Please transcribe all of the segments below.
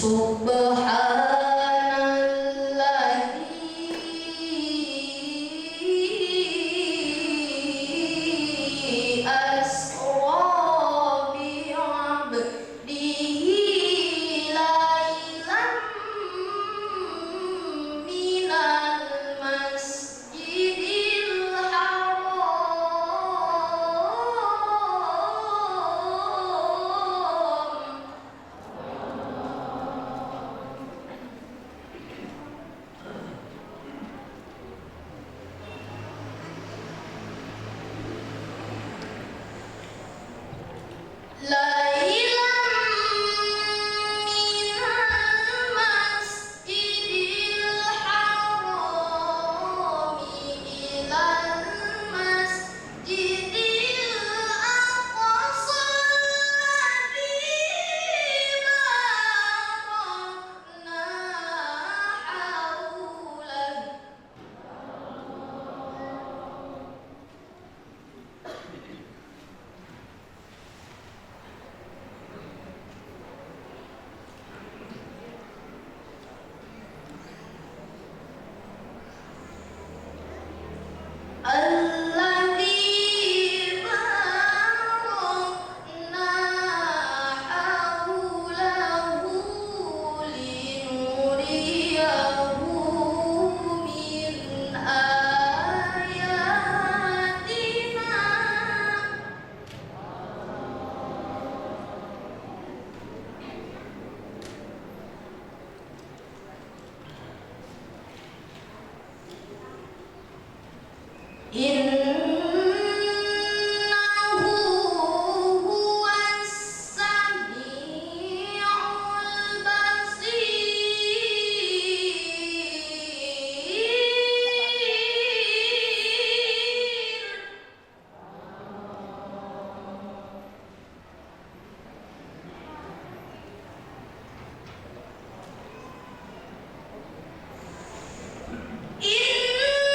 Subhanalladzi asra bi'abdihi lailan minal masjidil haram alladzi barakna haulahu linuriyahu min ayatina. Innahu huwas sami'ul basir. Innahu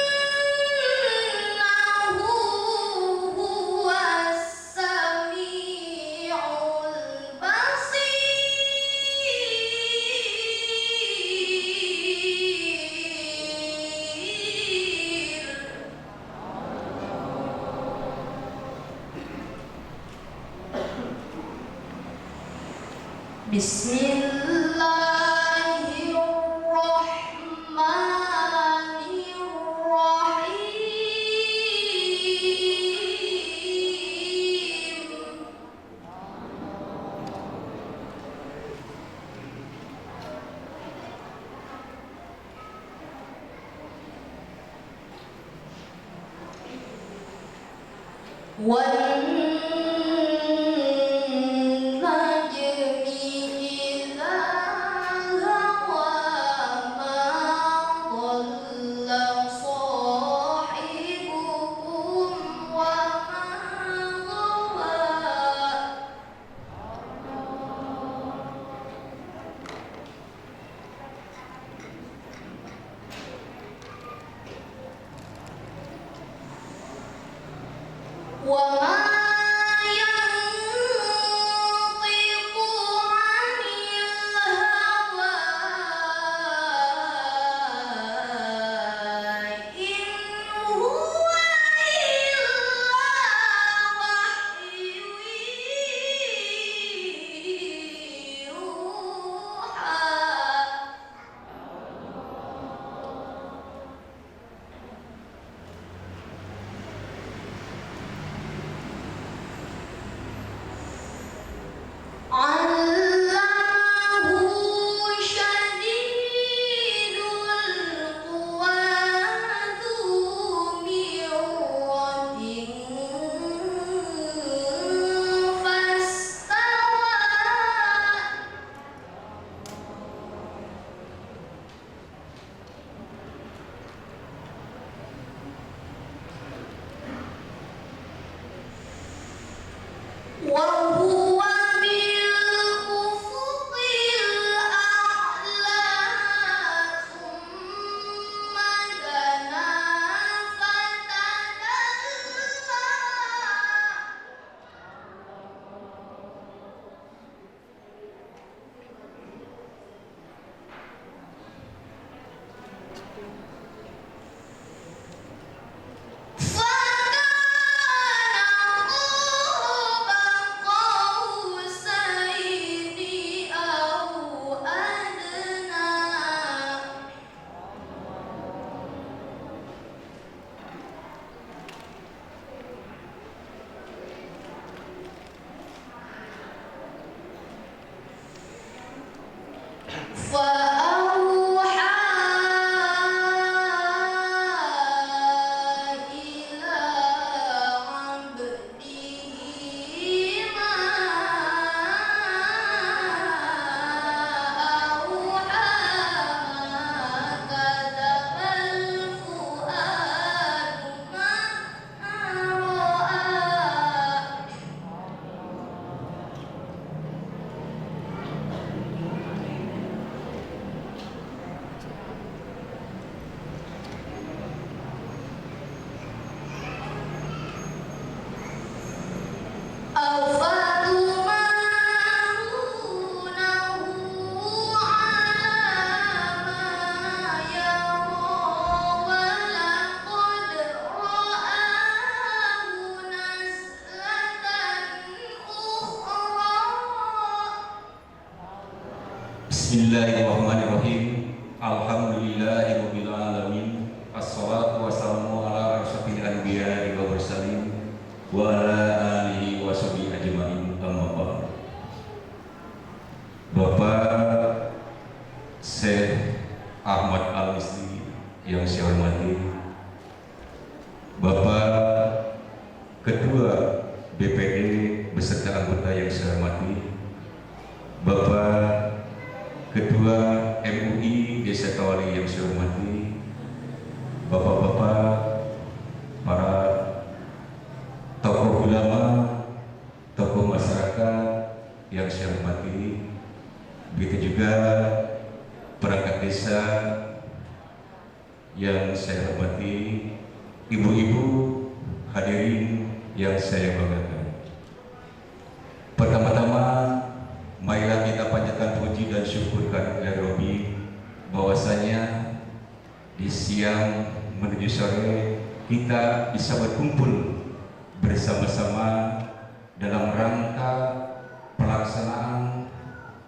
huwas sami'ul basir. Bismillahirrahmanirrahim. وَالنَّجْمِ إِذَا هَوَى مَا ضَلَّ صَاحِبُكُمْ وَمَا غَوَى. وَمَا يَنطِقُ عَنِ الْهَوَى إِنْ هُوَ إِلَّا وَحْيٌ يُوحَى. Bismillahirrahmanirrahim. Alhamdulillahirabbil alamin. Assalatu wassalamu ala asyrofil anbiya'i wal mursalin wa ala alihi wa sahbihi ajmain. Amma ba'd. Bapak Syekh Ahmad Al-Misri yang saya hormati, Bapak Ketua BPD beserta anggota yang saya hormati, Bapak Ketua MUI Desa Kawali yang saya hormati, Bapak-bapak, para tokoh ulama, tokoh masyarakat yang saya hormati, begitu juga perangkat desa yang saya hormati, ibu-ibu hadirin yang saya banggakan. Pertama-tama, marilah kita panjatkan puji dan syukur kepada Rabbi bahwasanya di siang menuju sore kita bisa berkumpul bersama-sama dalam rangka pelaksanaan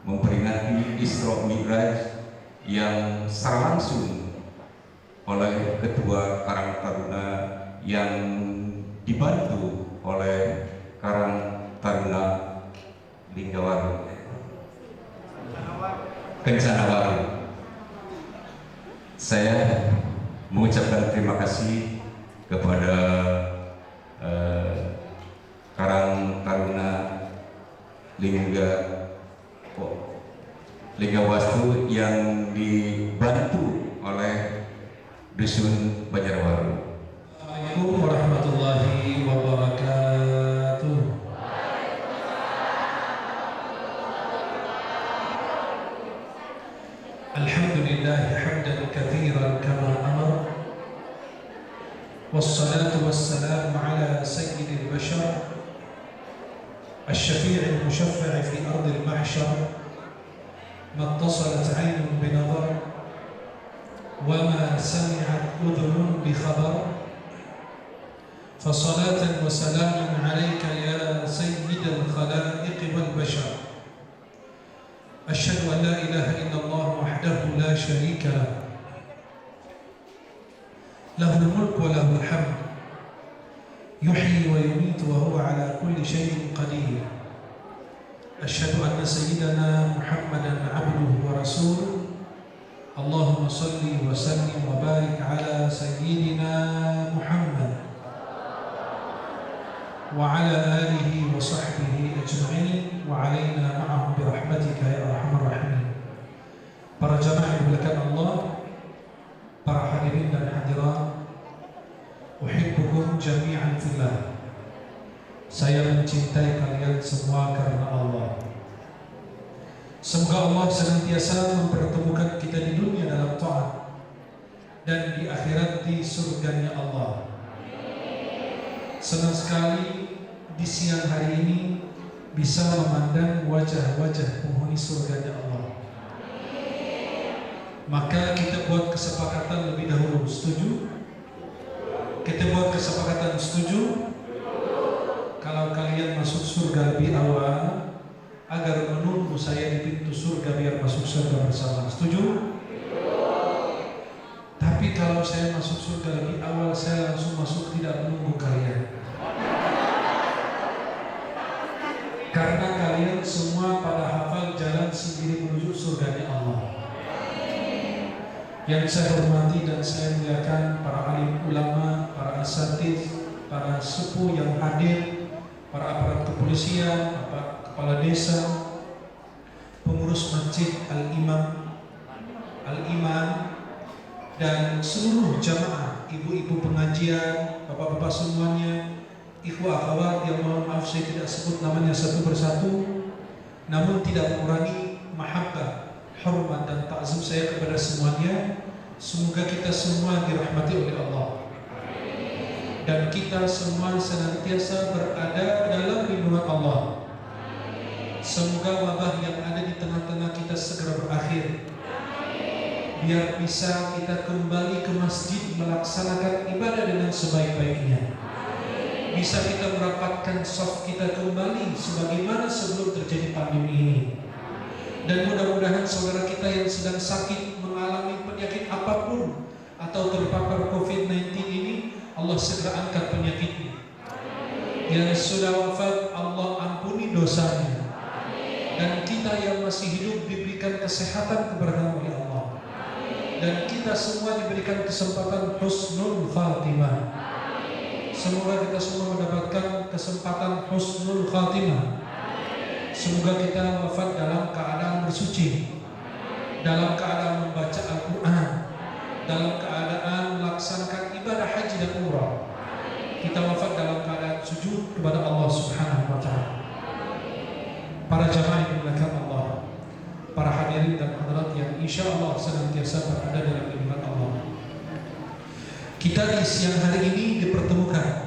memperingati Isra Mi'raj yang secara langsung oleh Ketua Karang Taruna yang dibantu oleh Karang Taruna Linggawari Kencana Waru. Saya mengucapkan terima kasih kepada Karang Taruna Linggawastu yang dibantu oleh Dusun Banjarwaru. Assalamualaikum warahmatullahi wabarakatuh. Alhamdulillah hamdan katsiran kama amar. Wassalatu wassalamu ala sayyidil bashar asy-syafi'il musyaffa'i fi ardil mahsyar. Ma ittasalat 'ainun bi nadar wa ma sami'at udhunun bi khabar. فصلاة وسلام عليك يا سيد الخلائق والبشر. أشهد أن لا إله إلا الله وحده لا شريك له، له الملك وله الحمد، يحيي ويميت وهو على كل شيء قدير. أشهد أن سيدنا محمدا عبده ورسوله. اللهم صل وسلم وبارك على سيدنا محمد وعلى آله وصحبه أجمعين وعلينا معهم برحمتك يا أرحم الراحمين. Para jamaah yang dimuliakan Allah, para hadirin dan hadirat, uhibbukum jami'an fillah. Saya mencintai kalian semua karena Allah. Semoga Allah senantiasa mempertemukan kita di dunia dalam taat dan di akhirat di surganya Allah. Senang sekali di siang hari ini bisa memandang wajah-wajah penghuni surganya Allah. Maka kita buat kesepakatan lebih dahulu. Setuju? Kita buat kesepakatan setuju? Kalau kalian masuk surga lebih awal, agar menunggu saya di pintu surga biar masuk surga bersama. Setuju? Tapi kalau saya masuk surga lebih awal, saya langsung masuk, tidak menunggu kalian. Karena kalian semua pada hafal jalan sendiri menuju surganya Allah. Yang saya hormati dan saya muliakan para alim ulama, para asatidz, para sepuh yang hadir, para aparat kepolisian, kepala desa, pengurus masjid Al-Imam, Al-Iman, dan seluruh jamaah, ibu-ibu pengajian, bapak-bapak semuanya, ikhwah akhwat yang mohon maaf saya tidak sebut namanya satu persatu, namun tidak mengurangi mahabbah, hormat dan ta'zim saya kepada semuanya. Semoga kita semua dirahmati oleh Allah dan kita semua senantiasa berada dalam lindungan Allah. Semoga wabah yang ada di tengah-tengah kita segera berakhir, biar bisa kita kembali ke masjid melaksanakan ibadah dengan sebaik-baiknya. Bisa kita merapatkan shaf kita kembali sebagaimana sebelum terjadi pandemi ini. Dan mudah-mudahan saudara kita yang sedang sakit, mengalami penyakit apapun atau terpapar COVID-19 ini, Allah segera angkat penyakitnya. Yang sudah wafat, Allah ampuni dosanya. Dan kita yang masih hidup diberikan kesehatan keberkahan oleh Allah. Dan kita semua diberikan kesempatan husnul khatimah. Semoga kita semua mendapatkan kesempatan husnul khatimah. Semoga kita wafat dalam keadaan bersuci, dalam keadaan membaca Al-Quran, dalam keadaan melaksanakan ibadah haji dan umrah. Kita wafat dalam keadaan sujud kepada Allah Subhanahu wa Ta'ala. Para jamaah yang dimuliakan Allah, para hadirin dan hadirat yang insya Allah senantiasa berada dalam lindungan Allah. Kita di siang hari ini dipertemukan.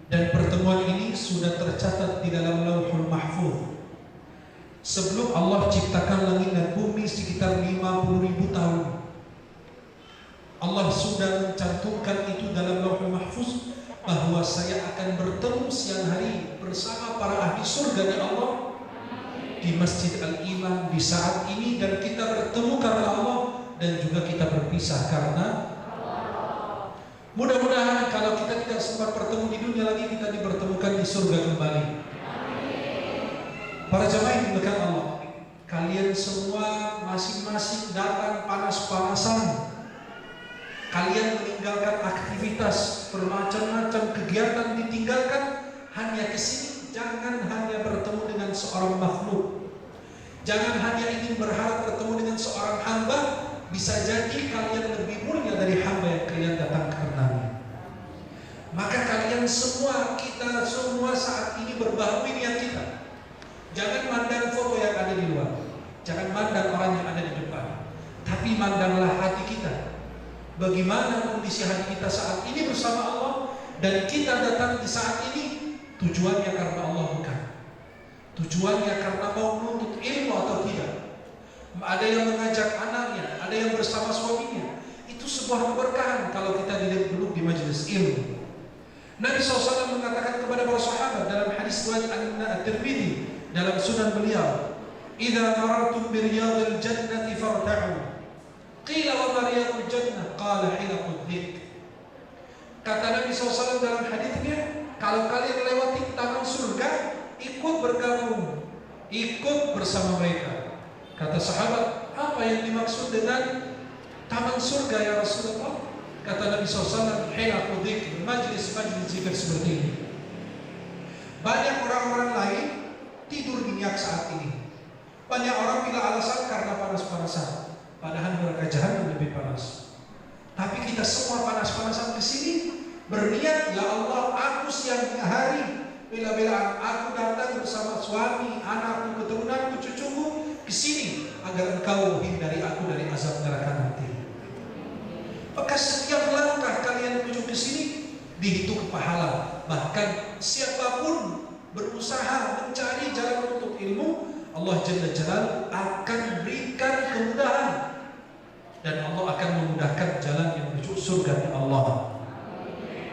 Dan pertemuan ini sudah tercatat di dalam Lauhul Mahfuz. Sebelum Allah ciptakan langit dan bumi sekitar 50.000 tahun, Allah sudah mencantumkan itu dalam Lauhul Mahfuz, bahwa saya akan bertemu siang hari bersama para ahli surga ya Allah di Masjid Al-Iman di saat ini. Dan kita bertemu karena Allah, dan juga kita berpisah karena mudah-mudahan kalau kita tidak sempat bertemu di dunia lagi, kita dipertemukan di surga kembali. Para jamaah yang dimuliakan Allah, kalian semua masing-masing datang panas-panasan. Kalian meninggalkan aktivitas, bermacam-macam kegiatan ditinggalkan hanya kesini. Jangan hanya bertemu dengan seorang makhluk. Jangan hanya ingin berharap bertemu dengan seorang hamba. Bisa jadi kalian lebih mulia dari hamba yang kalian datang karenanya. Maka kalian semua, kita semua saat ini berbaharui niat kita. Jangan mandang foto yang ada di luar, jangan mandang orang yang ada di depan, tapi mandanglah hati kita. Bagaimana kondisi hati kita saat ini bersama Allah, dan kita datang di saat ini tujuannya karena Allah bukan. Tujuannya karena mau menuntut ilmu atau tidak. Ada yang mengajak anaknya, ada yang bersama suaminya. Itu sebuah keberkahan kalau kita duduk di majelis ilmu. Nabi SAW mengatakan kepada para sahabat dalam hadis riwayat At-Tirmidzi dalam sunan beliau, "Idza marartum bi riyadil jannati farta'u." Qila wa ma riyadul jannah? Qala hilaqud dzikr. Kata Nabi SAW dalam hadisnya, kalau kalian lewati taman surga, ikut bergabung, ikut bersama mereka. Kata sahabat, apa yang dimaksud dengan taman surga ya Rasulullah? Kata Nabi SAW, hilaqud dzikr, majlis-majlis zikir seperti ini. Banyak orang-orang lain tidur nyenyak saat ini. Banyak orang bila alasan karena panas-panasan, padahal neraka jahanam lebih panas. Tapi kita semua panas-panasan ke sini berniat, ya Allah, aku siang hari bila-bila aku datang bersama suami, anakku, keturunanku, cucuku ke sini agar Engkau hindari aku dari azab neraka nanti. Maka setiap langkah kalian menuju ke sini dihitung pahala. Bahkan siapapun berusaha mencari jalan untuk ilmu, Allah Jalla Jalaluhu akan berikan kemudahan, dan Allah akan memudahkan jalan yang menuju surga Allah.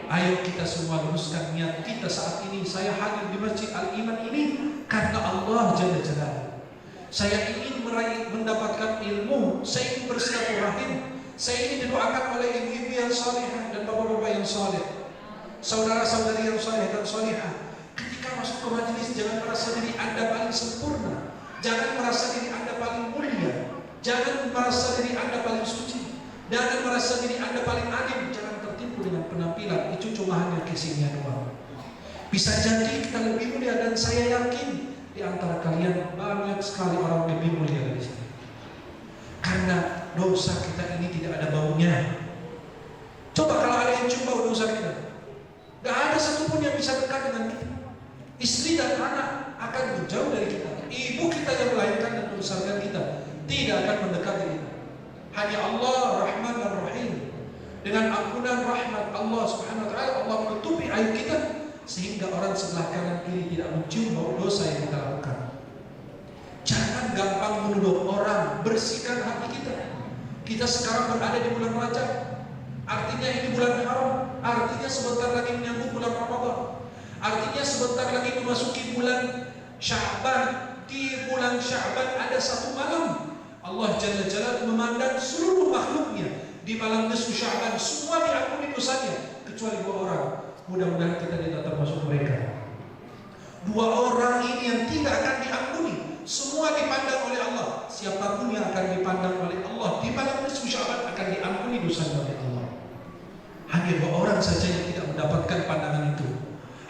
Ayo kita semua luruskan niat kita saat ini. Saya hadir di Masjid Al-Iman ini karena Allah Jalla Jalaluhu. Saya ingin mendapatkan ilmu, saya ingin bersilaturahim, saya ingin didoakan oleh ibu-ibu yang salihah dan bapak-bapak yang saleh, saudara-saudari yang saleh dan salihah. Ketika masuk ke majelis, jangan merasa diri Anda paling sempurna, jangan merasa diri Anda paling mulia, jangan merasa diri Anda paling suci, jangan merasa diri Anda paling alim. Jangan tertipu dengan penampilan, itu cuma hanya kesinian doang. Bisa jadi kita lebih mulia, dan saya yakin di antara kalian banyak sekali orang lebih mulia dari sini. Karena dosa kita ini tidak ada baunya. Coba kalau ada yang cium bau dosa kita, gak ada satupun yang bisa dekat dengan kita. Istri dan anak akan menjauh dari kita. Ibu kita yang melahirkan dan membesarkan kita tidak akan mendekati kita. Hanya Allah Rahman dan Rahim. Dengan ampunan rahmat Allah Subhanahu wa Ta'ala, Allah menutupi aib kita sehingga orang sebelah kanan kiri tidak mencium bau dosa yang kita lakukan. Jangan gampang menuduh orang, bersihkan hati kita. Kita sekarang berada di bulan Rajab, artinya ini bulan haram, artinya sebentar lagi menyambut bulan Ramadan, artinya sebentar lagi memasuki bulan Sya'ban, di bulan Sya'ban ada satu malam Allah Jalla Jalla memandang seluruh makhluknya. Di malam nisfu Sya'ban semua diampuni dosanya kecuali 2 orang. Mudah-mudahan kita tidak termasuk mereka. 2 orang ini yang tidak akan diampuni. Semua dipandang oleh Allah. Siapapun yang akan dipandang oleh Allah di malam nisfu Sya'ban akan diampuni dosanya oleh Allah. Hanya 2 orang saja yang tidak mendapatkan pandangan itu.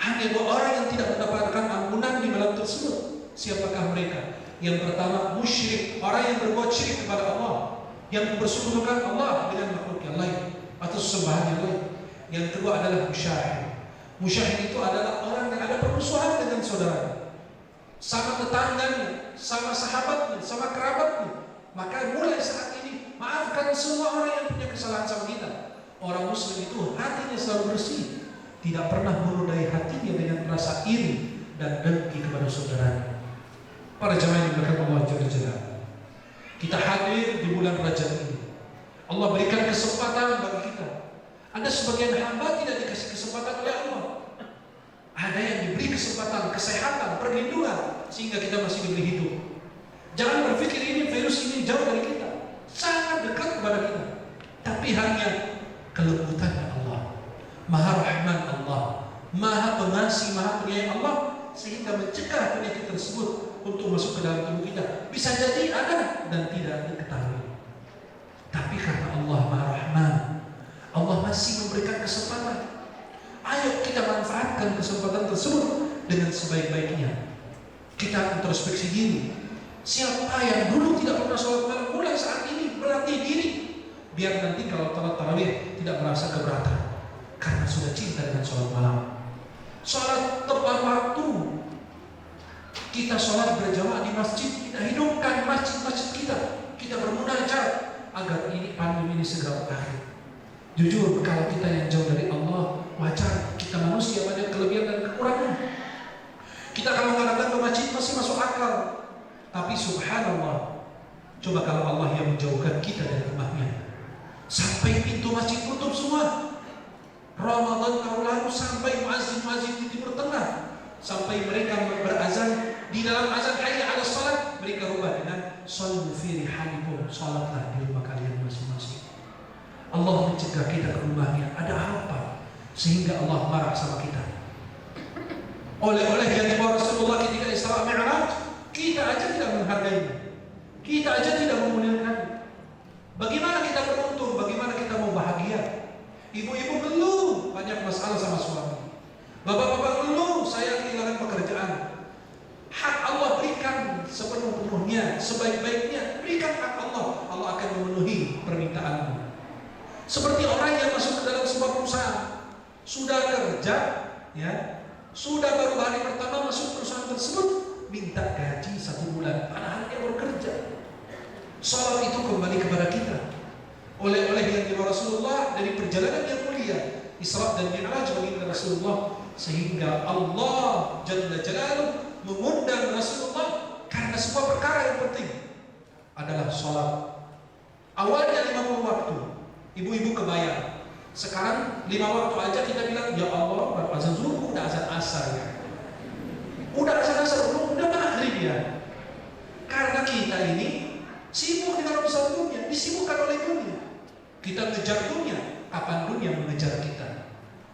Hanya 2 orang yang tidak mendapatkan ampunan di malam tersebut. Siapakah mereka? Yang pertama musyrik, orang yang berbuat syirik kepada Allah, yang bersekutukan Allah dengan makhluk yang lain atau sesembahan yang lain. Yang kedua adalah musyahid. Musyahid itu adalah orang yang ada permusuhan dengan saudaranya, sama tetangganya, sama sahabatnya, sama kerabatnya. Maka mulai saat ini maafkan semua orang yang punya kesalahan sama kita. Orang muslim itu hatinya selalu bersih, tidak pernah menodai hatinya dengan rasa iri dan dengki kepada saudaranya. Para jemaah yang diberkati Allah Jalla Jalla, kita hadir di bulan Rajab ini. Allah berikan kesempatan bagi kita. Ada sebagian hamba tidak dikasih kesempatan oleh Allah. Ada yang diberi kesempatan, kesehatan, perlindungan sehingga kita masih diberi hidup. Jangan berpikir ini virus ini jauh dari kita, sangat dekat kepada kita. Tapi hanya kelembutan Allah, Maha Rahman Allah, Maha Pengasih, Maha Penyayang Allah, sehingga mencegah penyakit tersebut untuk masuk ke dalam tubuh kita. Bisa jadi ada dan tidak diketahui. Tapi karena Allah Maha Rahman, Allah masih memberikan kesempatan. Ayo kita manfaatkan kesempatan tersebut dengan sebaik-baiknya. Kita introspeksi diri. Siapa yang dulu tidak pernah sholat malam, mulai saat ini berlatih diri, biar nanti kalau telat tarawih tidak merasa keberatan, karena sudah cinta dengan sholat malam. Sholat tepat waktu. Kita sholat berjamaah di masjid, kita hidupkan masjid-masjid kita. Kita bermunajat agar ini pandemi ini segera berakhir. Jujur, kalau kita yang jauh dari Allah, wajar, kita manusia banyak kelebihan dan kekurangan. Kita kalau nggak datang ke masjid masih masuk akal. Tapi subhanallah, coba kalau Allah yang menjauhkan kita dari rumahnya, sampai pintu masjid tutup semua. Ramadan tahun lalu sampai muazzin-muazzin di Timur Tengah, sampai mereka berazan di dalam azan hayya 'alas shalah, mereka rubah dengan shallu fi rihalikum, salatlah di rumah kalian masing-masing. Allah mencegah kita ke rumahnya. Ada apa sehingga Allah marah sama kita? Oleh-oleh yang dibawa Rasulullah ketika Isra Mi'raj, kita aja tidak menghargainya, kita aja tidak memuliakannya. Bagaimana kita beruntung? Bagaimana kita mau bahagia? Ibu-ibu ngeluh banyak masalah sama suami, bapak-bapak ngeluh saya kehilangan pekerjaan. Hak Allah berikan sepenuh-penuhnya, sebaik-baiknya. Berikan hak Allah, Allah akan memenuhi permintaanmu. Seperti orang yang masuk ke dalam sebuah perusahaan, sudah kerja, ya, sudah baru hari pertama masuk perusahaan tersebut, minta gaji 1 bulan, padahal dia baru kerja. Salat itu kembali kepada kita. Oleh-oleh yang dibawa Rasulullah dari perjalanan yang mulia, Isra dan Mi'raj bagi Rasulullah, sehingga Allah Jalla Jalaluhu mengundang Rasulullah karena sebuah perkara yang penting adalah salat. Awalnya 50 waktu, ibu-ibu kebayang. Sekarang 5 waktu aja kita bilang, ya Allah, baru azan zuhur, udah azan asar ya. Udah azan asar, udah maghrib ya. Karena kita ini sibuk dengan urusan dunia, disibukkan oleh dunia. Kita ngejar dunia, kapan dunia mengejar kita?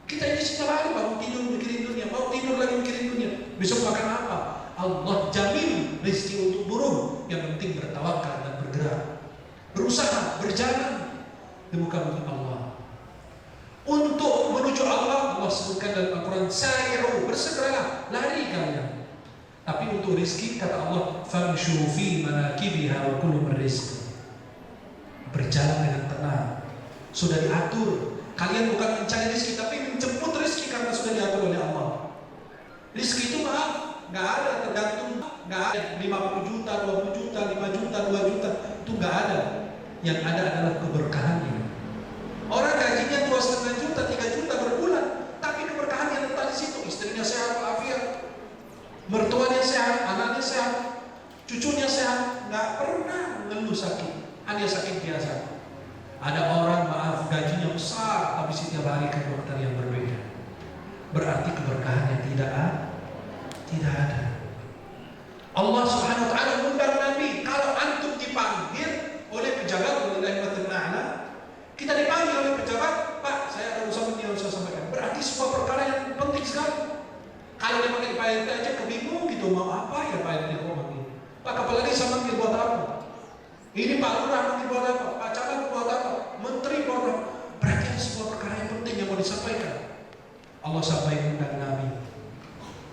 Kita ini setiap hari bangun tidur mikirin dunia, mau tidur lagi mikirin dunia. Besok makan apa? Allah jamin rezeki untuk buruh. Yang penting bertawakal dan bergerak, berusaha, berjalan di muka bumi Allah. Untuk menuju Allah, Allah sebutkan dalam Al-Quran, sari'u, bersegeralah, lari kalian. Tapi untuk rezeki kata Allah, famshu fi manakibiha wa kulu min rizq. Berjalan dengan tenang, sudah diatur. Kalian bukan mencari rezeki, tapi menjemput rezeki karena sudah diatur oleh Allah. Rezeki itu maaf, nggak ada tergantung, nggak ada 50 juta, 20 juta, 5 juta, 2 juta, itu nggak ada. Yang ada adalah keberkahannya. Orang gajinya 2,5 juta, 3 juta per bulan, tapi keberkahannya letak di situ. Istrinya sehat walafiat, mertuanya sehat, anaknya sehat, cucunya sehat, nggak pernah ngeluh sakit, hanya sakit biasa. Ada orang maaf gajinya besar, tapi setiap hari ke dokter yang berbeda. Berarti keberkahannya tidak ada. Allah Subhanahu wa taala mengundang Nabi, kalau antum dipanggil oleh pejabat, kita dipanggil oleh pejabat, Pak, saya ada urusan yang saya sampaikan. Berarti sebuah perkara yang penting sekali. Kalau dia pakai Pak RT aja kebingung gitu, mau apa ya Pak RT kok manggil? Pak Kepala Desa manggil buat apa? Ini Pak Lurah manggil buat apa? Pak Camat buat apa? Menteri buat apa? Berarti ada sebuah perkara yang penting yang mau disampaikan. Allah sampaikan undang Nabi.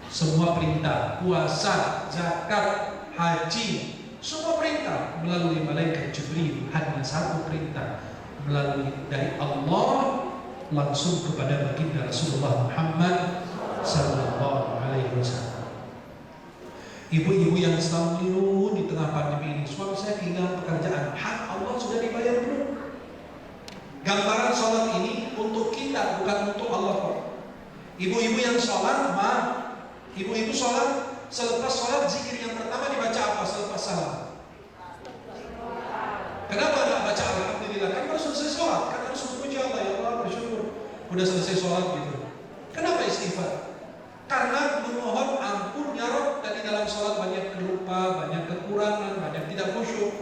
Semua perintah, puasa, zakat, haji, semua perintah melalui malaikat Jibril. Hanya satu perintah melalui dari Allah langsung kepada baginda Rasulullah Muhammad sallallahu alaihi wasallam. Ibu-ibu yang sedang mengeluh di tengah pandemi ini, suami saya kehilangan pekerjaan, hak Allah sudah dibayar belum? Gambaran sholat ini untuk kita, bukan untuk Allah. Ibu-ibu yang sholat, ibu-ibu sholat, selepas sholat zikir yang pertama dibaca apa selepas salam? Kenapa nggak baca alhamdulillah? Kan baru selesai sholat, kan harus memuji Allah, ya Allah bersyukur udah selesai sholat gitu. Kenapa istighfar? Karena memohon ampun ya Rabb, tadi dalam sholat banyak kelupa, banyak kekurangan, banyak tidak khusyuk.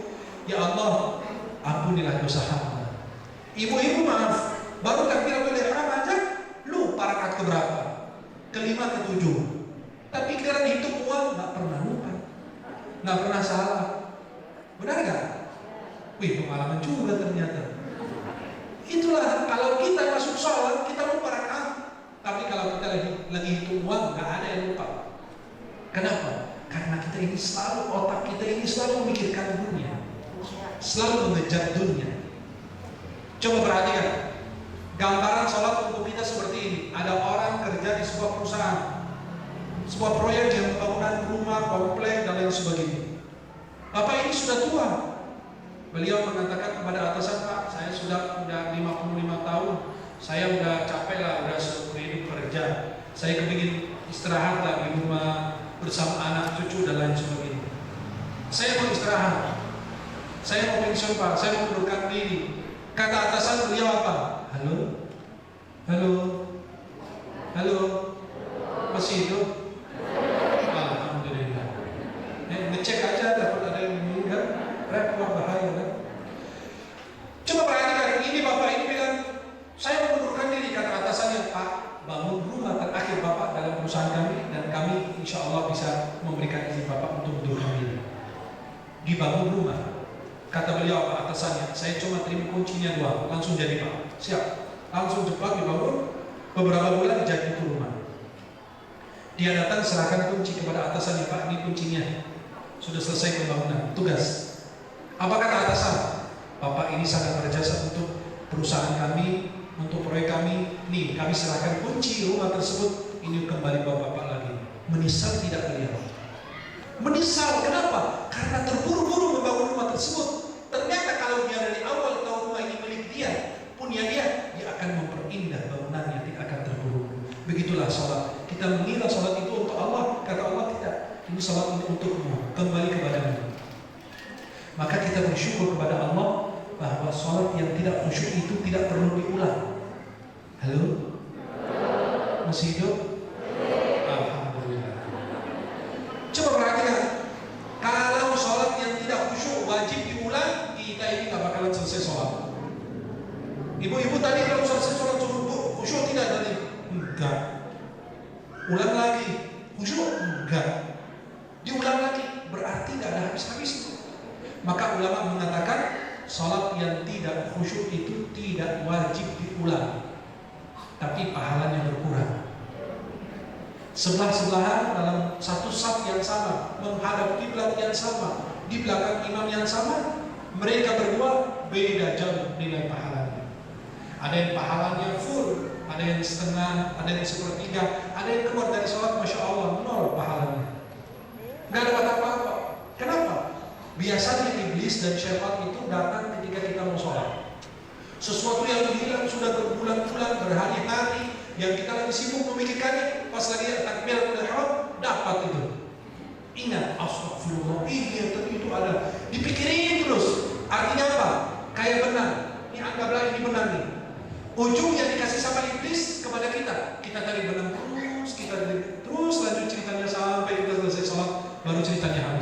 Ya Allah, ampunilah dosa hamba. Ibu-ibu maaf, baru takbiratul ihram aja lupa rakaat keberapa? Kelima, ketujuh. Tapi kira hitung uang nggak pernah lupa, nggak pernah salah. Benar nggak? Wih, pengalaman juga ternyata. Itulah kalau kita masuk sholat kita lupa rakaat. Tapi kalau kita lagi hitung uang nggak ada yang lupa. Kenapa? Karena kita ini selalu, otak kita ini selalu memikirkan dunia, selalu mengejar dunia. Coba perhatikan gambaran sholat untuk kita seperti ini. Ada orang kerja di sebuah perusahaan, sebuah proyek yang pembangunan rumah, komplek dan lain sebagainya. Bapak ini sudah tua. Beliau mengatakan kepada atasan, Pak, saya sudah 55 tahun, saya udah capek lah, udah seumur hidup kerja. Saya kepingin istirahat lah di rumah bersama anak cucu dan lain sebagainya. Saya mau istirahat, saya mau pensiun Pak, saya mau mundurkan diri. Kata atasan beliau apa? Halo, halo, halo, masih hidup? Alhamdulillah. Ngecek aja dapat ada yang meninggal, repot bahaya kan? Coba perhatikan, ini bapak ini bilang, saya mengundurkan diri. Kata atasannya, Pak, bangun rumah terakhir bapak dalam perusahaan kami dan kami insya Allah bisa memberikan izin bapak untuk mengundurkan diri. Dibangun rumah. Kata beliau apa atasannya, saya cuma terima kuncinya doang, langsung jadi Pak. Siap, langsung cepat dibangun. Beberapa bulan jadi itu rumah. Dia datang serahkan kunci kepada atasannya, Pak, ini kuncinya. Sudah selesai pembangunan, tugas. Apa kata atasan? Bapak ini sangat berjasa untuk perusahaan kami, untuk proyek kami. Nih, kami serahkan kunci rumah tersebut. Ini kembali bawa bapak lagi. Menyesal tidak beliau? Menyesal, kenapa? Karena terburu-buru membangun rumah tersebut. Ternyata kalau dia dari awal tahu rumah ini milik dia, punya dia akan memperindah bangunannya, tidak akan terburu-buru. Begitulah sholat. Kita mengira sholat itu untuk Allah, kata Allah tidak. Ini sholat ini untukmu, kembali kepadamu. Maka kita bersyukur kepada Allah bahwa sholat yang tidak khusyuk itu tidak perlu diulang. Halo? Masih hidup? Alhamdulillah. Coba perhatikan, kalau sholat yang tidak khusyuk wajib diulang, kita ini gak bakalan selesai sholat. Ibu-ibu tadi kalau selesai sholat subuh khusyuk tidak tadi? Enggak. Ulang lagi, khusyuk? Enggak. Diulang lagi, berarti gak ada habis-habis. Maka ulama mengatakan sholat yang tidak khusyuk itu tidak wajib diulang, tapi pahalanya berkurang. Sebelah-sebelahan dalam satu saf yang sama, menghadap kiblat yang sama, di belakang imam yang sama, mereka berdua beda jauh nilai pahalanya. Ada yang pahalanya full, ada yang setengah, ada yang sepertiga, ada yang keluar dari sholat Masya Allah, nol pahalanya. Gak ada apa-apa. Kenapa? Biasanya iblis dan syaitan itu datang ketika kita mau sholat. Sesuatu yang hilang sudah berbulan-bulan, berhari-hari, yang kita lagi sibuk memikirkannya, pas lagi takbiratul ihram dapat itu. Ingat, astagfirullah, iya tapi itu ada. Dipikirin terus. Artinya apa? Kayak benar. Ini anggaplah ini benar nih. Ujung yang dikasih sama iblis kepada kita. Kita tadi benar terus, kita terus lanjut ceritanya sampai kita selesai sholat, baru ceritanya habis.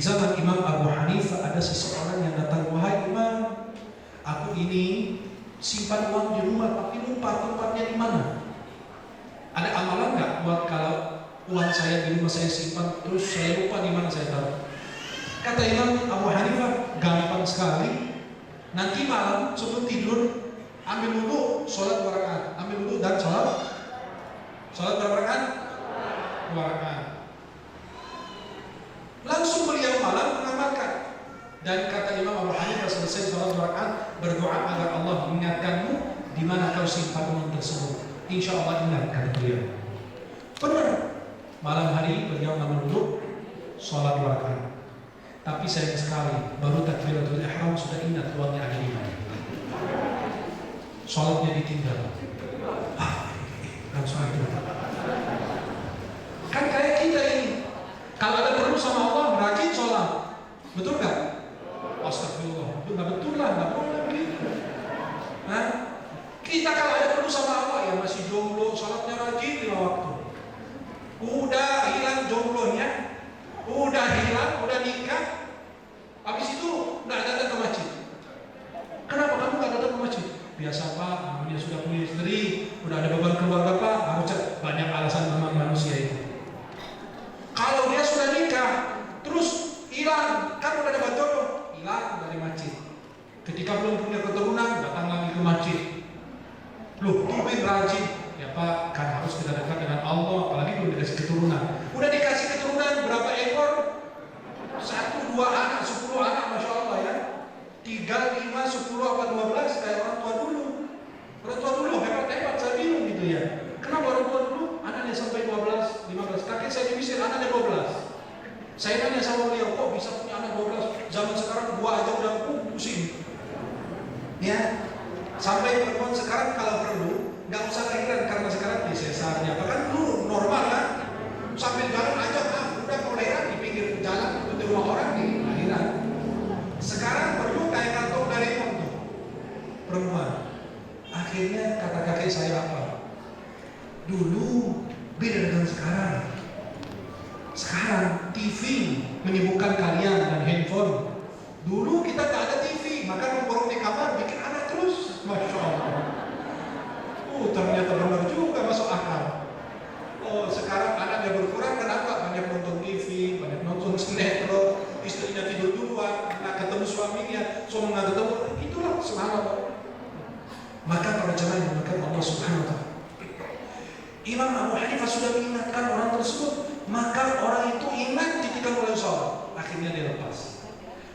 zaman Imam Abu Hanifah ada seseorang yang datang, wahai Imam, aku ini simpan uang di rumah tapi lupa tempatnya di mana. Ada amalan nggak buat kalau uang saya di rumah saya simpan terus saya lupa di mana saya taruh? Kata Imam Abu Hanifah, gampang sekali. Nanti malam sebelum tidur ambil wudu, sholat 2 rakaat, ambil wudu dan sholat berapa rakaat? 2 rakaat. Langsung beliau malam mengamalkan. Dan kata Imam Abu Hanifah, selesai sholat 2 rakaat, berdoa agar Allah mengingatkanmu di mana kau simpan uang tersebut. Insya Allah ingat, kata beliau. Benar. Malam hari beliau ngambil wudu, sholat 2 rakaat. Tapi sayang sekali, baru takbiratul ihram sudah ingat uangnya ada di mana. Sholatnya ditinggal. Langsung itu. Kan kayak kita ini, kalau ada perlu sama Allah, rajin sholat. Betul nggak? Astagfirullah. Itu nggak betul lah, nggak boleh begitu. Nah, kita kalau ada perlu sama Allah, ya masih jomblo, sholatnya rajin 5 waktu. Udah hilang jomblonya, udah hilang, udah nikah, habis itu nggak datang ke masjid. Kenapa kamu nggak datang ke masjid? Biasa Pak, namanya sudah punya istri, udah ada beban keluarga Pak, harus banyak alasan memang manusia itu. Kalau dia sudah nikah, terus hilang, kan udah dapat jodoh, hilang dari masjid. Ketika belum punya keturunan, datang lagi ke masjid. Loh, tumben rajin. Ya Pak, kan harus kita dekat dengan Allah, apalagi belum dikasih keturunan. Udah dikasih keturunan berapa ekor? 1, 2 anak, 10 anak, Masya Allah ya. 3, 5, 10, apa 12 kayak orang tua dulu. Orang tua dulu hebat-hebat, saya bingung gitu ya. Kenapa orang tua dulu anaknya sampai 12, 15? Kakek saya di Mesir anaknya 12. Saya tanya sama beliau, kok bisa punya anak 12? Zaman sekarang 2 aja udah pusing. Ya, sampai perempuan sekarang kalau perlu nggak usah lahiran karena sekarang di sesarnya. Bahkan dulu normal kan, sambil jalan aja, udah mau lahiran di pinggir jalan di rumah orang di lahiran. Sekarang perlu kayak kantong dari tuh perempuan. Akhirnya kata kakek saya apa? Dulu beda dengan sekarang. Sekarang TV menyibukkan kalian dan handphone. Dulu kita nggak ada TV, maka nongkrong di kamar bikin anak terus. Masya Allah. Ternyata benar juga masuk akal. Oh, sekarang anaknya berkurang, kenapa? Banyak nonton TV, banyak nonton sinetron, istrinya tidur duluan, nggak ketemu suaminya, suami nggak ketemu. Itulah semangat. Maka para jemaah yang dimuliakan Allah Subhanahu wa Ta'ala, Imam Abu Hanifah sudah mengingatkan orang tersebut, maka orang itu ingat ketika mulai sholat, akhirnya dia lepas.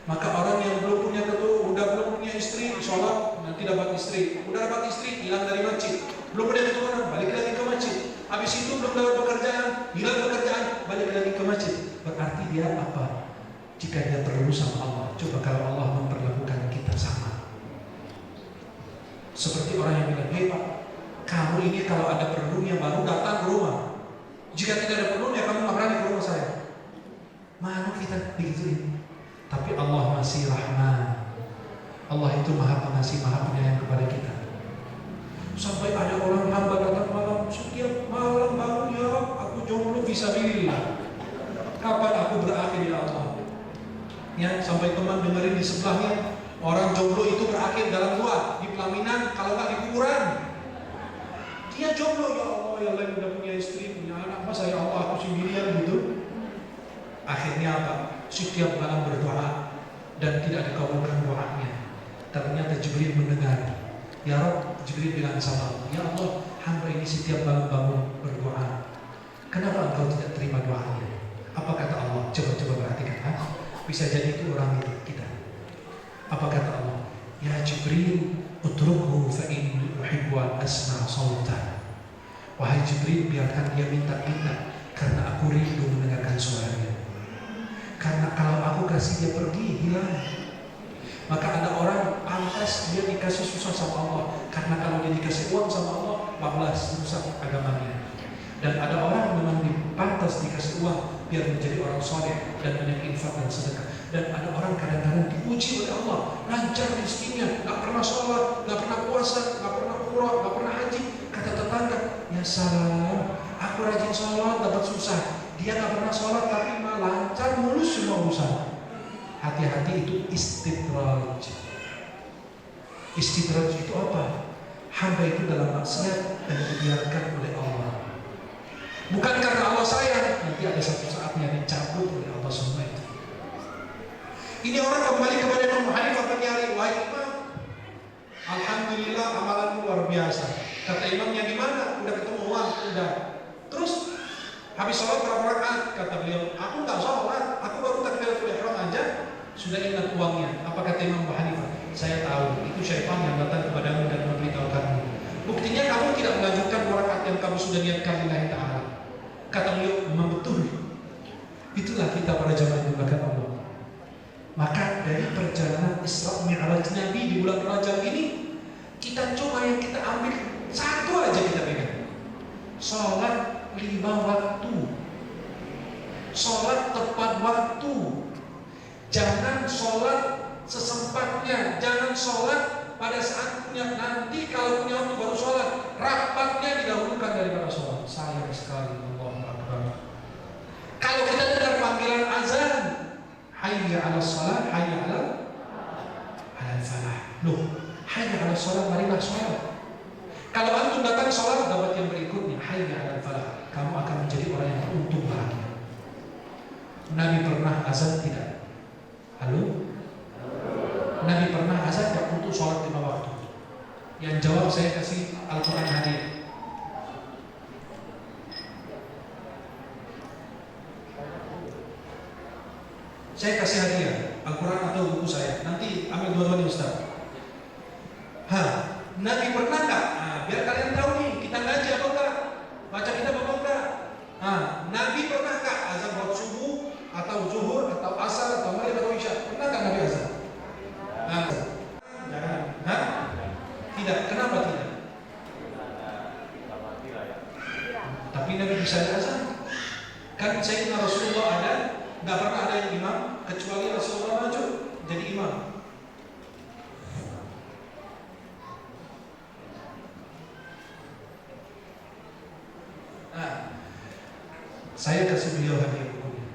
Maka orang yang belum punya ketua, udah belum punya istri, sholat nanti dapat istri, udah dapat istri, hilang dari masjid, belum ada keturunan, balik lagi ke masjid. Habis itu belum dapat pekerjaan, hilang pekerjaan, balik lagi ke masjid. Berarti dia apa? Jika dia perlu sama Allah, coba kalau Allah memperlakukan kita sama. Seperti orang yang bilang, hei Pak, kamu ini kalau ada perlunya baru datang ke rumah. Jika tidak ada perlunya, kamu nggak berani ke rumah saya. Mana kita begituin? Tapi Allah masih Rahman. Allah itu Maha Pengasih, Maha Penyayang kepada kita. Sampai ada orang hamba datang malam, setiap malam bangun, ya Rabb, aku jomblo fisabilillah. Kapan aku berakhir ya Allah? Ya, sampai teman dengerin di sebelahnya, orang jomblo itu berakhir dalam gua, di pelaminan, kalau nggak di kuburan. Dia jomblo, ya Allah, yang lain udah punya istri, punya anak, masa ya Allah aku sendirian gitu. Akhirnya apa? Setiap malam berdoa dan tidak dikabulkan doanya. Ternyata Jibril mendengar. Ya Rabb, Jibril bilang sama Allah, ya Allah, hamba ini setiap malam bangun berdoa. Kenapa engkau tidak terima doanya? Apa kata Allah? Coba perhatikan. Bisa jadi itu orang itu kita. Apa kata Allah? Ya Jibril, utrukhu fa inni uhibbu an asma' sautan. Wahai Jibril, biarkan dia minta karena aku rindu mendengarkan suaranya. Karena kalau aku kasih dia pergi, hilang. Maka ada orang pantas dia dikasih susah sama Allah, karena kalau dia dikasih uang sama Allah, bablas rusak agamanya. Dan ada orang memang pantas dikasih uang biar menjadi orang soleh dan banyak infak dan sedekah. Dan ada orang kadang-kadang diuji oleh Allah, lancar rezekinya, nggak pernah sholat, nggak pernah puasa, nggak pernah umrah, nggak pernah haji. Kata tetangga, ya salam, aku rajin sholat dapat susah. Dia nggak pernah sholat tapi malah lancar mulus semua urusan. hati-hati itu istidraj. Istidraj itu apa? Hamba itu dalam maksiat dan dibiarkan oleh Allah. Bukan karena Allah sayang, nanti ada satu saatnya dicabut oleh Allah semua itu. Ini orang kembali kepada Imam Hanifah pagi hari, wahai Imam, alhamdulillah amalanmu luar biasa. Kata imamnya, gimana? Udah ketemu uang? Udah. Terus habis sholat berapa rakaat? Kata beliau, aku nggak sholat, aku baru takbiratul ihram aja sudah ingat uangnya. Apa kata Imam Hanifah? Saya tahu itu syaitan yang datang kepadamu dan memberitahukanmu. Buktinya kamu tidak melanjutkan rakaat yang kamu sudah niatkan lillahi ta'ala. Kata beliau, memang betul. Itulah kita para jamaah yang dimuliakan Allah. Maka dari perjalanan Isra Mi'raj Nabi di bulan Rajab ini, kita coba yang kita ambil satu aja kita pegang. Sholat 5 waktu. Sholat tepat waktu. Jangan sholat sesempatnya. Jangan sholat pada saat punya, nanti kalau punya waktu baru sholat. Rapatnya didahulukan daripada sholat. Sayang sekali. Allahu Akbar. Kalau kita dengar panggilan azan, hayya 'alas shalah, hayya 'alal falah. Loh, hayya 'alas shalah, marilah sholat. Kalau antum datang sholat, dapat yang berikutnya, hayya 'alal falah. Kamu akan menjadi orang yang beruntung bahagia. Nabi pernah azan tidak? Halo? Nabi pernah azan tidak untuk sholat 5 waktu? Yang jawab saya kasih Al-Quran hadiah. Saya kasih hadiah Al-Quran atau buku saya. Nanti ambil dua-duanya Ustaz. Nabi pernah nggak? Biar kalian tahu nih, kita ngaji apa enggak? Baca kitab apa enggak? Nabi pernah nggak azan buat subuh atau zuhur atau asar atau maghrib atau isya? Pernah nggak Nabi azan? Jangan. Tidak. Kenapa tidak? Tapi Nabi bisa azan. Kan Sayyidina Rasulullah ada, nggak pernah ada yang imam kecuali Rasulullah maju jadi imam. Saya kasih beliau hadiah bukunya.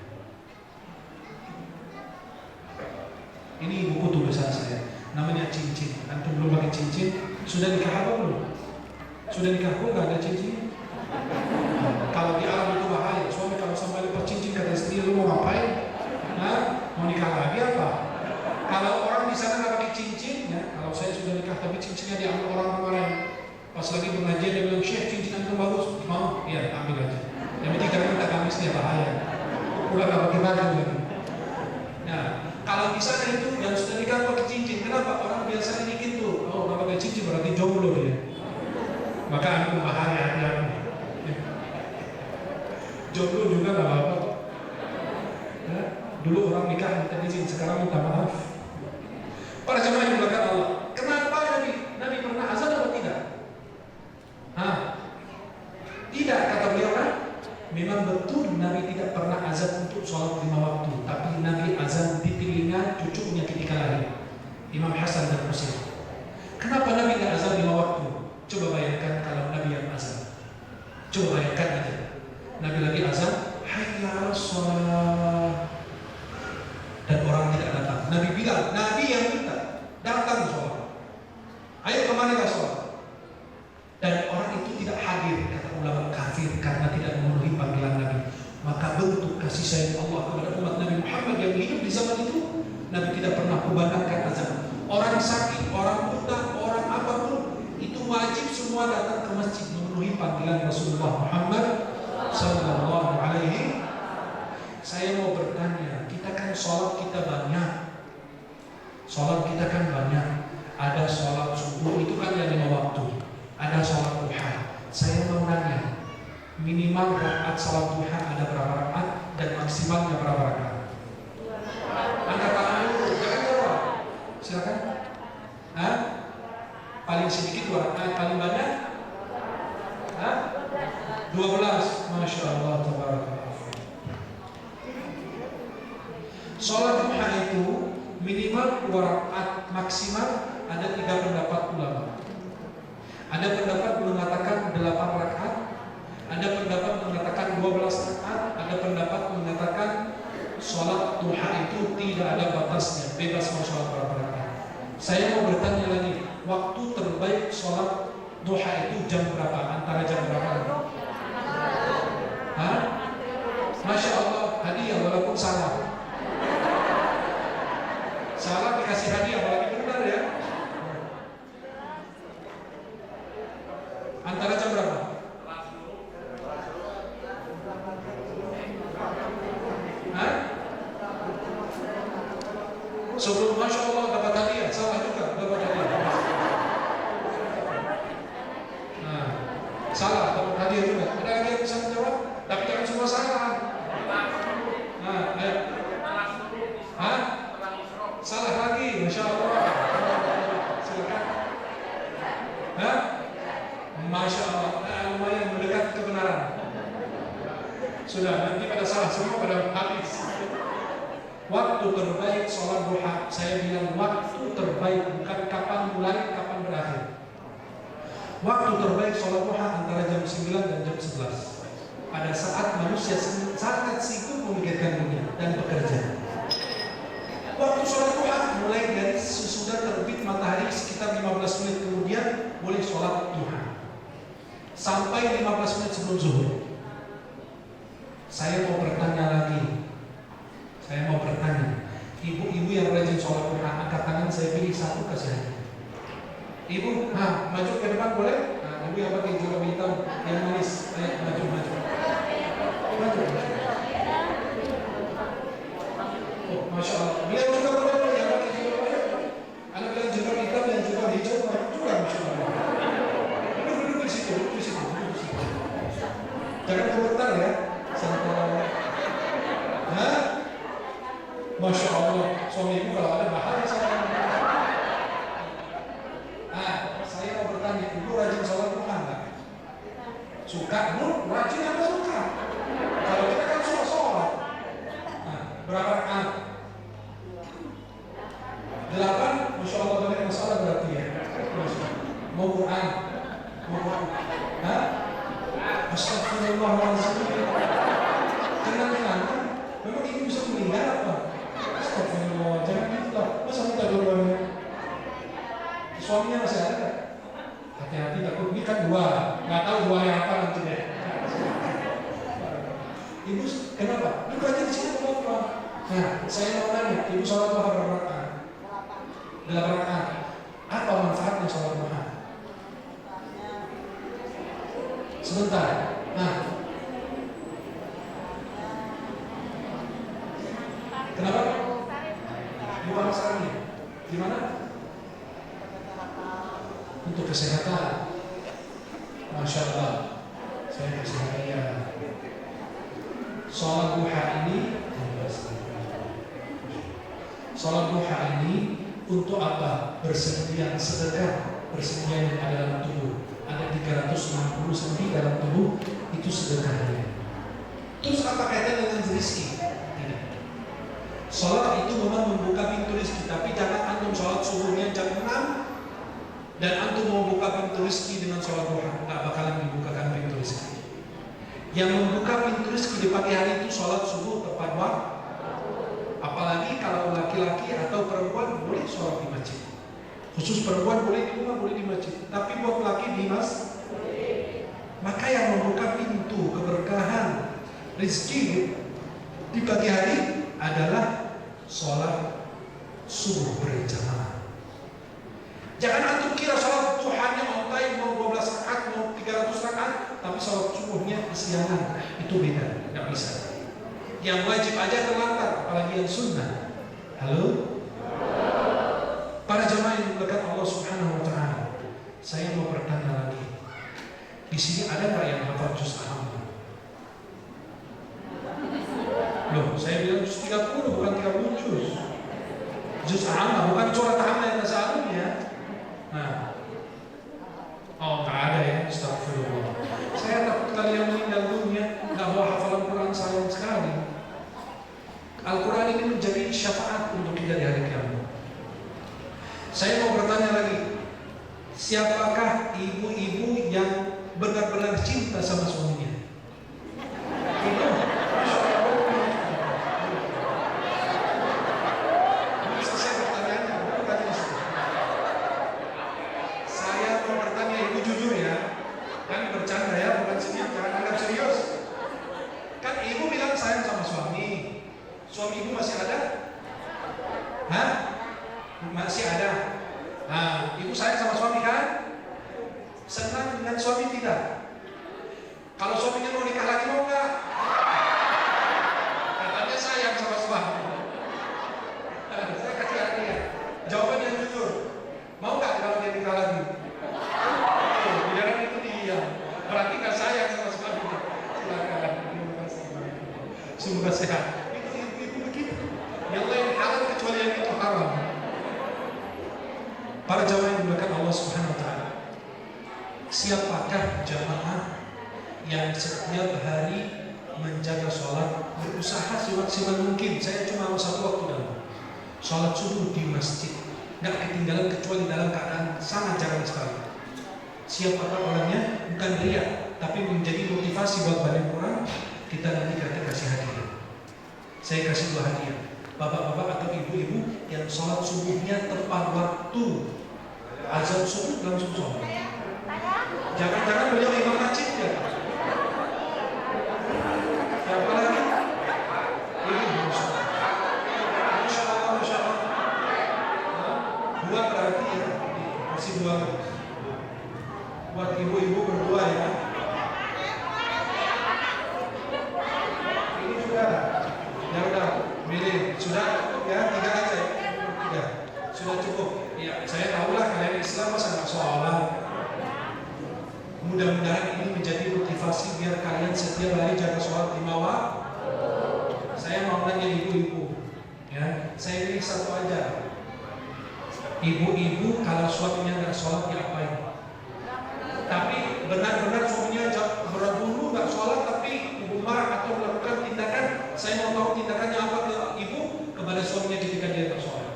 Ini buku tulisan saya, namanya cincin. Antum belum pakai cincin, sudah nikah apa belum? Sudah nikah pun nggak ada cincin. Kalau di Arab itu bahaya. Suami kalau sampai lupa cincin kata istri, lu mau ngapain? Mau nikah lagi apa? Kalau orang di sana nggak pakai cincin, ya. Kalau saya sudah nikah tapi cincinnya diambil orang kemarin. Pas lagi pengajian dia bilang, Syekh cincin antum bagus. Mau? Iya, ambil aja. Yang penting karena kita gamis dia bahaya. Udah nggak pakai baju lagi. Nah, kalau di sana itu yang sudah nikah pakai cincin, kenapa? Orang biasanya dikit tuh. Oh, nggak pakai cincin berarti jomblo dia. Maka aku bahaya hati-hati. Jomblo juga nggak apa-apa. Ya, dulu orang nikah minta izin, sekarang minta maaf. Para jemaah yang dimuliakan Allah, kenapa Nabi pernah azan atau tidak? Tidak, kata beliau kan? Memang betul Nabi tidak pernah azan untuk sholat 5 waktu, tapi Nabi azan di telinga cucunya ketika lahir, Imam Hasan dan Husain. Kenapa Nabi tidak azan 5 waktu? Coba bayangkan kalau Nabi yang azan. Coba bayangkan aja. Nabi lagi azan, hayya 'alas shalah. Dan orang tidak datang. Nabi bilang, Nabi yang minta, datang sholat. Ayo kemana sholat? Dan orang itu tidak hadir, kata ulama, kafir karena tidak memenuhi panggilan Nabi. Maka bentuk kasih sayang Allah kepada umat Nabi Muhammad yang hidup di zaman itu, Nabi tidak pernah memandangkan azan. Orang sakit, orang buta, orang apapun, itu wajib semua datang ke masjid memenuhi panggilan Rasulullah Muhammad sallallahu alaihi. Saya mau bertanya, kita kan sholat kita banyak. Sholat kita kan banyak. Ada sholat subuh itu kan yang 5 waktu. Ada sholat duha. Saya mau nanya, minimal rakaat sholat duha ada berapa rakaat dan maksimalnya berapa rakaat? Angkat tangan dulu, jangan jawab. Silakan. Paling sedikit 2 rakaat, paling banyak? 12. Masya Allah, tabarakallah. Sholat duha itu minimal 2 rakaat, maksimal ada 3 pendapat ulama. Ada pendapat mengatakan 8 rakaat, ada pendapat mengatakan 12 rakaat, ada pendapat mengatakan sholat duha itu tidak ada batasnya, bebas mau sholat berapa rakaat. Saya mau bertanya lagi, waktu terbaik sholat duha itu jam berapa? Antara jam berapa? Hah? Masya Allah, hadiah walaupun salah. Salah dikasih hadiah, apalagi benar ya. Antara jam berapa? Hah? Sebelum Masya Allah dapat hadiah, salah juga dapat hadiah. Nah, salah dapat hadiah juga. Ada lagi yang bisa menjawab? Tapi jangan semua salah. Nah, ayo. Hah? Salah lagi, Masya Allah. Silakan. Hah? Masya Allah, lumayan mendekat kebenaran. Sudah, nanti pada salah semua pada habis. Waktu terbaik sholat duha, saya bilang waktu terbaik, bukan kapan mulai, kapan berakhir. Waktu terbaik sholat duha antara jam 9 dan jam 11. Pada saat manusia sangat sibuk memikirkan dunia dan bekerja. Waktu sholat duha mulai dari sesudah terbit matahari sekitar 15 menit kemudian boleh sholat duha sampai 15 menit sebelum zuhur. Saya mau bertanya lagi. Saya mau bertanya, ibu-ibu yang rajin sholat duha, angkat tangan, saya pilih satu kasih hadiah. Ibu, maju ke depan boleh? Ibu yang pakai jilbab hitam, yang manis, maju. Oh, Masya Allah. Beliau juga boleh yang pakai jilbab hitam. Anak bilang jilbab hitam dan jilbab hijau juga, Masya Allah. Duduk di situ. Jangan komentar ya. Santai. Hah? Masya Allah, suami ibu kalau ada bahaya saya. Saya mau bertanya, ibu rajin sholat duha nggak? Suka, Bu? Rajin apa suka? Kalau kita kan suka sholat. Berapa rakaat? 8, Masya Allah banyak masalah berarti ya. Mau Quran? Hah? Astagfirullahaladzim. Tenang. Memang ibu bisa meninggal apa? Astagfirullah, jangan gitu lah. Masa minta dua-duanya? Suaminya masih ada gak? Hati-hati, takut ini kan 2. Gak tahu 2 yang apa nanti deh. Ibu, kenapa? Ibu aja di sini apa? Nah, saya mau nanya, ibu sholat duha berapa rakaat? 8 rakaat. Apa manfaatnya sholat duha? Sebentar. Kenapa? Bukan masalahnya. Gimana? Untuk kesehatan. Masya Allah. Saya kasih hadiah. Sholat duha ini untuk apa? Bersedia sedekah. Bersedia yang ada dalam tubuh. Ada 360 sendi dalam tubuh, itu sedekahnya. Terus apa kaitannya dengan rezeki? Tidak. Sholat itu memang membuka pintu rezeki, tapi jangan antum sholat subuhnya jam 6 dan antum mau buka pintu rezeki dengan sholat duha, nggak bakalan dibukakan pintu rezeki. Yang membuka pintu rezeki di pagi hari itu sholat subuh tepat waktu. Apalagi kalau laki-laki atau perempuan boleh sholat di masjid. Khusus perempuan boleh di rumah, boleh di masjid. Tapi buat laki di masjid. Maka yang membuka pintu keberkahan rezeki di pagi hari adalah sholat subuh berjamaah. Jangan antum kira sholat duhanya on time mau 12 rakaat, mau 300 rakaat, tapi sholat subuhnya kesiangan. Itu beda, nggak bisa. Yang wajib aja terlantar, apalagi yang sunnah. Halo? Para jamaah yang dimuliakan Allah Subhanahu wa Ta'ala, saya mau bertanya lagi. Di sini ada nggak yang hafal juz Amma? Loh, saya bilang juz 30 bukan 30 juz. Juz Amma bukan surat Amma yang seharusnya. Nah, nggak ada ya, astagfirullah. Saya takut kalian meninggal dunia nggak bawa hafalan Quran sayang sekali. Al-Quran ini menjadi syafaat untuk kita di hari kiamat. Saya mau bertanya lagi, siapakah ibu-ibu yang benar-benar cinta sama suaminya? Ibu, saja. Nah, ibu sayang sama suami kan? Senang dengan suami tidak? Kalau suaminya mau nikah lagi mau nggak? Katanya sayang sama suami. Saya kasih hadiah. Jawaban yang jujur. Mau nggak kalau dia nikah lagi? Biaran itu dia. Berarti nggak sayang sama suaminya. Silakan. Semoga sehat. Itu ibu begitu. Yang lain halal kecuali yang itu haram. Para jamaah yang dimuliakan Allah Subhanahu Wa Taala. Siapakah jamaah yang setiap hari menjaga sholat, berusaha semaksimal mungkin? Saya cuma satu waktu dalam sholat subuh di masjid, nggak ketinggalan kecuali dalam keadaan sangat jarang sekali. Siapakah orangnya? Bukan riya, tapi menjadi motivasi buat banyak orang. Kita nanti kita kasih hadiah. Saya kasih 2 hadiah. Bapak-bapak atau ibu-ibu yang sholat subuhnya tepat waktu, azan subuh langsung sholat. Jangan-jangan beliau imam masjid ya. Siapa lagi? Ini Masya Allah. 2 berarti ya. Masih 2. Buat ibu-ibu berdua ya. Ini juga. Ya udah, milih. Sudah cukup ya, 3 aja ya. 3. Sudah cukup. Ya, saya tahulah kalian Islam masa nggak sholat. Mudah-mudahan ini menjadi motivasi biar kalian setiap hari jaga sholat 5 waktu. Saya mau tanya ibu-ibu, ya, saya pilih 1 aja. Ibu-ibu kalau suaminya nggak sholat diapain? Tapi benar-benar suaminya berburu nggak sholat, tapi ibu marah atau melakukan tindakan. Saya mau tahu tindakannya apa ke ibu kepada suaminya ketika dia nggak sholat.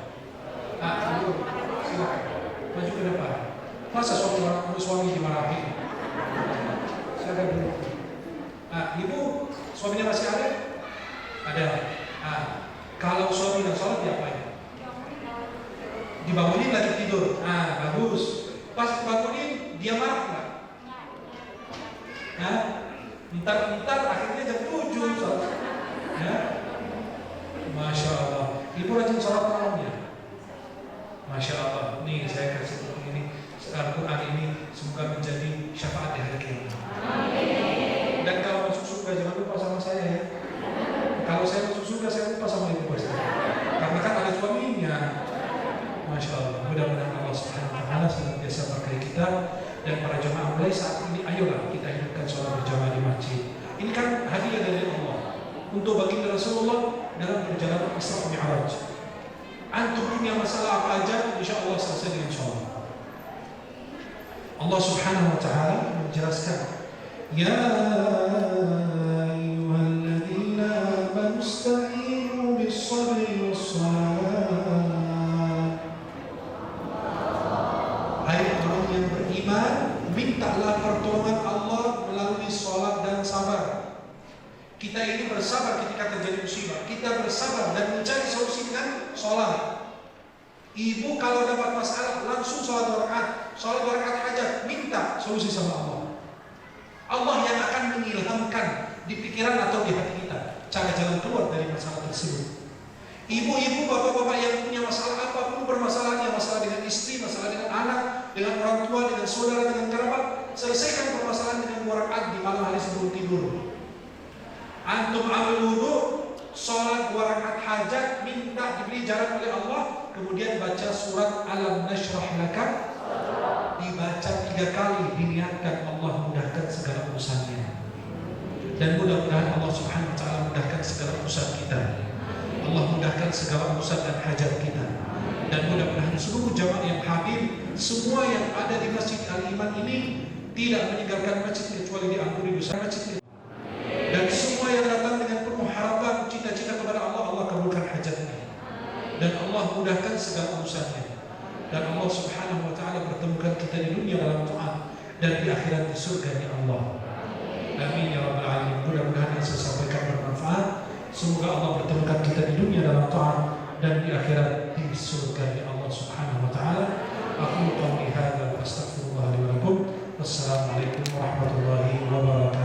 Nah, ibu, silakan maju ke depan. Masa suami dimarahin? Silakan dulu. Nah, ibu suaminya masih ada? Ada. Nah, kalau suami nggak sholat diapain? Dibangunin lagi tidur. Nah, bagus. Pas bangunin dia marah nggak? Nah, bentar akhirnya jam 7 sholat. Ya, Masya Allah. Ibu rajin sholat malamnya. Masya Allah. Nih saya kasih ini Al-Quran ini semoga menjadi syafaat di hari kiamat. Dan kalau masuk surga jangan lupa sama saya ya. Kalau saya masuk surga saya lupa sama ibu pasti. Karena kan ada suaminya. Masya Allah. Mudah-mudahan Allah Subhanahu Wa Taala senantiasa berkahi kita dan para jemaah mulai saat ini. Ayolah kita hidupkan sholat berjamaah di masjid. Ini kan hadiah dari Allah untuk baginda Rasulullah dalam perjalanan Isra Mi'raj. Antum punya masalah apa aja, insya Allah selesai dengan sholat. Allah Subhanahu Wa Taala menjelaskan, Ya ayyuhalladzina amanu ista'inu bis-sabri was-salat. Hai orang yang beriman, mintalah pertolongan Allah melalui sholat dan sabar. Kita ini bersabar ketika terjadi musibah. Kita bersabar dan mencari solusi dengan sholat. Ibu kalau dapat masalah langsung sholat 2 rakaat, sholat 2 rakaat aja, minta solusi sama Allah. Allah yang akan mengilhamkan di pikiran atau di hati kita cara jalan keluar dari masalah tersebut. Ibu-ibu, bapak-bapak yang punya masalah apapun permasalahannya, masalah dengan istri, masalah dengan anak, dengan orang tua, dengan saudara, dengan kerabat, selesaikan permasalahan dengan 2 rakaat di malam hari sebelum tidur. Antum ambil wudu, sholat 2 rakaat hajat, minta diberi jarak oleh Allah, kemudian baca surat Alam Nashrah Laka, dibaca 3 kali, diniatkan Allah mudahkan segala urusannya. Dan mudah-mudahan Allah Subhanahu Wa Taala mudahkan segala urusan kita. Allah mudahkan segala urusan dan hajat kita. Dan mudah-mudahan seluruh jamaah yang hadir, semua yang ada di Masjid Al-Iman ini tidak meninggalkan masjid kecuali diampuni dosa masjid. Dan semua yang datang dengan penuh harapan, cita-cita kepada Allah, Allah kabulkan hajatnya. Dan Allah mudahkan segala urusannya. Dan Allah Subhanahu Wa Taala pertemukan kita di dunia dalam taat dan di akhirat di surga-Nya Allah. Amin ya rabbal alamin. Mudah-mudahan yang saya sampaikan bermanfaat. Semoga Allah pertemukan kita di dunia dalam taat dan di akhirat di surga-Nya Allah Subhanahu Wa Taala. Aku qauli hadza wa astaghfirullah li wa lakum. Wassalamualaikum warahmatullahi wabarakatuh.